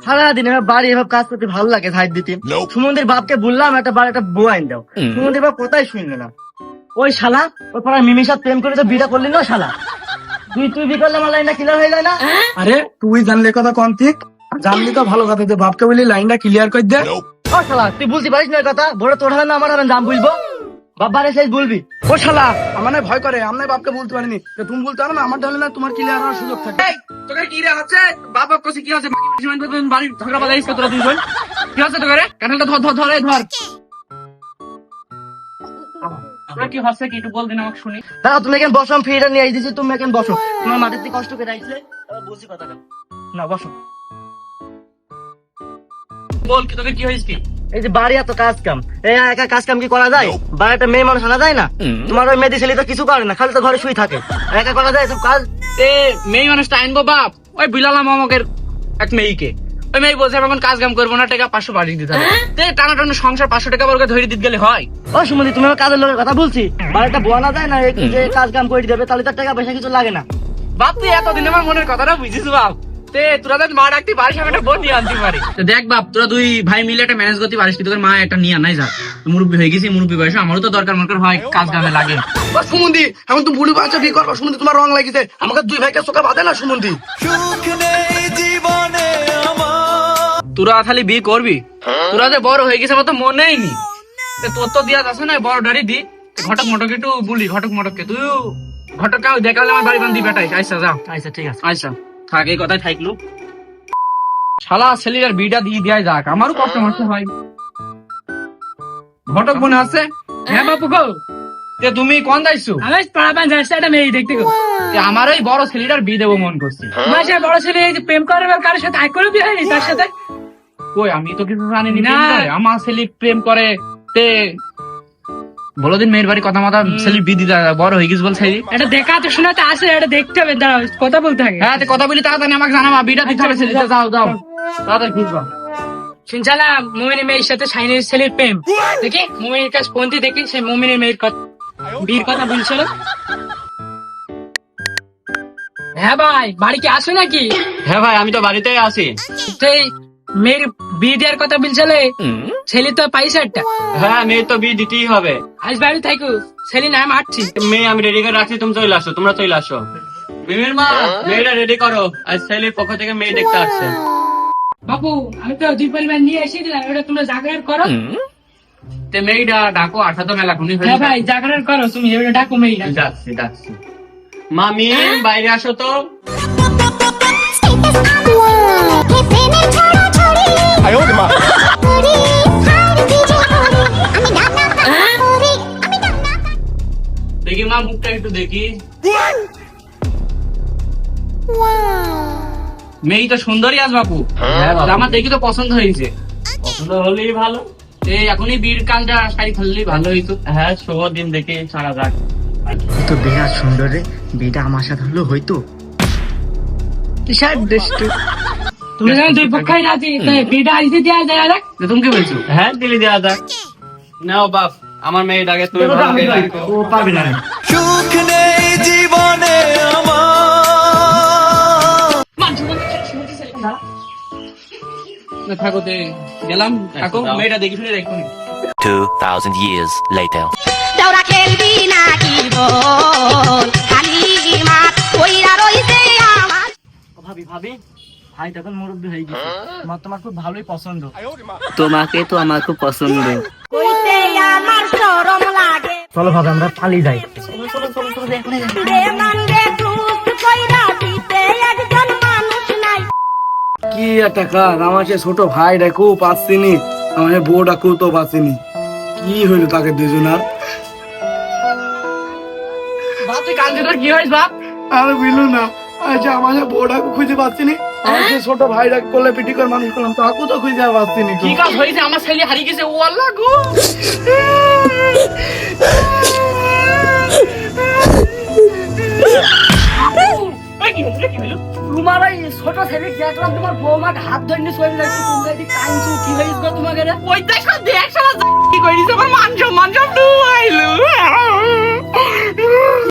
সারাদিন এবার বাড়ি এভাবে কাজ করতে ভালো লাগে সাইড দিতে। সুমন্দির বাপকে বললাম একটা বাড়ি একটা বউ আইন দাও, সুমন্দির বাপ কোথায় শুনলো না। ওই শালা ওই পাড়ার মিমির সাথে প্রেম করে তো বিটা করলি না শালা। তুই বি করলে আমার লাইনটা ক্লিয়ার হয়ে যায় না? আরে তুই জানলে কথা কোন ঠিক, জানলি তো ভালো কথা, যে বাপকে বলি লাইনটা ক্লিয়ার করে দে। ও শালা তুই বলতে পারিস না এই কথা, বড় তোর হবে না আমার হবে দাম বুঝবো, বাবারে শেষ বলবি। ও শালা আমার না ভয় করে, আমি বাপকে বলতে পারিনি, তো তুমি বলতে পারো না, আমার হলে না তোমার ক্লিয়ার হওয়ার সুযোগ থাকে। তোকে কি রে হচ্ছে? বাপ বাপ কইছে কি আছে? বাড়ির ঝগড়া বাজাইছ তোরা দুইজন। কি আছে তোকে রে? ক্যানেলটা ধর ধর ধর এই ধর। তোরা কি হচ্ছে কি একটু বল দিন আমাকে শুনি। দাদা তুমি এখানে বসো, আমি ফিরে নিয়ে আইছি, তুমি এখানে বসো, তোমার মাটির থেকে কষ্ট করে আইছিলে বুঝছি কথাটা, না বসো। বল কি তোকে কি হয়েছে কি? এই যে বাড়ি এত কাজ কাম, এই একা কাজ কাম কি করা যায়? বাড়িতে মেয়ে মানুষ আনা যায় না? তোমার ওই মেয়েদের ছেলে তো কিছু করে না, খালি তো ঘরে শুয়ে থাকে, একা করা যায় সব কাজ? এ মেয়ে মানুষটা আইনবো বাপ, ওই বিলালাম আমাকে এক মেয়েকে, ওই মেয়ে বলছে আমি এখন কাজ কাম করবো না, টাকা 500 বাড়িয়ে দিতে হবে। টানা টানা সংসার 500 টাকা বলকে ধরে দিতে গেলে হয়? ও সুমতি তুমি আমার কাজের লোকের কথা বলছি, বাড়িটা বো আনা যায় না, যে কাজ কাম করে দেবে তাহলে তার টাকা পয়সা কিছু লাগে না। বাপ তুই এতদিন আমার মনের কথাটা বুঝিস বাপ, তোরা তো মা ডাকতে পারিস, আমি একটা বোন নিয়ে আনতে পারি। দেখ বাপ তোরা দুই ভাই মিলে একটা ম্যানেজ করতে পারিস, তোর মা একটা নিয়ে আনাই যা, মুরব্বী হয়ে গেছি, মুরব্বী বয়স আমারও তো দরকার মরকার হয়, কাজ কামে লাগে। সুমন্দি এখন তুমি বুড়ি বাচ্চা বিয়ে করবা, সুমন্দি তোমার রং লাগিছে, আমাকে দুই ভাইকে চোখে বাঁধে না সুমন্দি। তোরা খালি বিয়ে করবি, তোরা যে বড় হয়ে গেছে আমার তো মনেই নি, তোর তো দিয়া আছে না বড় ডাড়ি দি, ঘটক মটক একটু বলি, ঘটক মটককে তুই ঘটক কাউ দেখালে আমার বাড়ি বান্ধি বেটাই। আচ্ছা যা, আচ্ছা ঠিক আছে, আচ্ছা থাক, এই কথাই থাকলো। শালা ছেলের বিটা দিয়ে দেওয়া যাক, আমারও কষ্ট মষ্ট হয়। ঘটক মনে আছে? হ্যাঁ বাপু গো, তুমি কোন যাইছো? আমি পাড়াপান যাচ্ছি একটা মেয়ে দেখতে গো। আমার ওই বড় ছেলেটার বিয়ে দেবো মন করছে। তোমার সে বড় ছেলে এই যে প্রেম করে কারোর সাথে আয় করে বিয়ে হয়নি তার সাথে? কই আমি তো কিছু জানি না। না, আমার ছেলে প্রেম করে তে বলো দিন মেয়ের বাড়ি কথা মাথা ছেলে বিয়ে দিতে বড় হয়ে গেছে বলছে। এটা দেখা তো শোনাতে আসে, এটা দেখতে হবে, দাঁড়াও কথা বলতে হবে। হ্যাঁ কথা বলি তাড়াতাড়ি আমাকে জানাবা, বিটা দিতে হবে ছেলে, যাও যাও তাড়াতাড়ি খুঁজবা। শুনছিলাম মোমিনের মেয়ের সাথে শাইনের ছেলের প্রেম, দেখি মোমিনের কাছে ফোন দিয়ে দেখি সে মোমিনের মেয়ের বিয়ের কথা বলছিল। হ্যাঁ ভাই বাড়ি কি আসো নাকি? হ্যাঁ ভাই আমি তো বাড়িতেই আছি। তুই মেয়ের বিয়ে দেওয়ার কথা বলছিলে, ছেলে তো পাইছে একটা। হ্যাঁ মেয়ে তো বিয়ে দিতেই হবে। আজ বাড়ি থাকো, ছেলে না আমি আসছি। মেয়ে আমি রেডি করে রাখছি, তুমি চলে আসো, তোমরা চলে আসো। মিমির মা মেয়েটা রেডি করো, আজ ছেলের পক্ষ থেকে মেয়ে দেখতে আসছে। বাবু আমি তো দুই পরিবার নিয়ে এসে দিলাম, ওটা তোমরা জাগরণ করো। তে মেয়েটা ডাকো, আসা তো মেলা খুনি হ্যাঁ ভাই জাগরণ করো, তুমি এবারে ডাকো মেয়েরা। যাচ্ছি যাচ্ছি। মামি বাইরে আসো তো। দেখি মা মুখটা একটু দেখি। মেয়ে তো সুন্দরী আজ বাপু, আমার দেখি তো পছন্দ হয়েছে। পছন্দ হলেই ভালো, এই এখনই বীর কালটা শাড়ি খুললেই ভালো হইতো। হ্যাঁ শুভ দিন দেখে সারা যাক। তো বিরাট সুন্দর রে, বিটা আমার সাথে হলেও হয়তো। তুমি যখন দুই পক্ষই রাজি, তাই বিয়েটা আজকে দেওয়া যায় দেখ। তুমি কি বলছো? হ্যাঁ দিলি দেওয়া যাক। নাও বাপ আমার মেয়েটাকে তুমি ভালো করে রাখো। ও পারবি না। সুখ নেই জীবনে আমার। না থাকো তে গেলাম, থাকো মেয়েটা দেখি শুনে দেখো। 2000 years later. দেওরা খেলবি নাকি বল, খালি মাছ কইরা রইছে আমার। ভাবি ভাবি ভাই তখন মুরব্বী হয়ে গেছে, তোমার খুব ভালোই পছন্দ। তোমাকে তো আমার খুব পছন্দ। কইতে আমার শরম লাগে, চলো ভাবে আমরা পালিয়ে যাই। বেমান রে দুধ কইরা দিতে একজন মানুষ নাই। কি একটা কাজ, আমার সে ছোট ভাই ডাকু পাচ্ছিনি, আমার সে বউ ডাকু তো পাচ্ছিনি, কি হইল তাকে দুজনার? বাপ তুই কাল তোর কি হয়েছে বাপ? আর বুঝলো না, আচ্ছা আমার সে বউ ডাকু খুঁজে পাচ্ছিনি, আমার সে ছোট ভাই ডাক করলে পিটি করে মানুষ করলাম, তাকে তো খুঁজে পাচ্ছিনি। কি কাজ হয়েছে? আমার ছেলে হারিয়ে গেছে, ও আল্লাহ গো। তোমার ওই ছোট ছেলে দেখলাম তোমার বৌমাকে হাত ধরে নিয়ে চলে যাচ্ছে, তোমরা এদিকে কাঁদছো, কি হয়েছে গো তোমাকে রে? ওই দেখ দেখ শালা কি কইরিস, আমার মান সম্মান সব ডুবাইলো।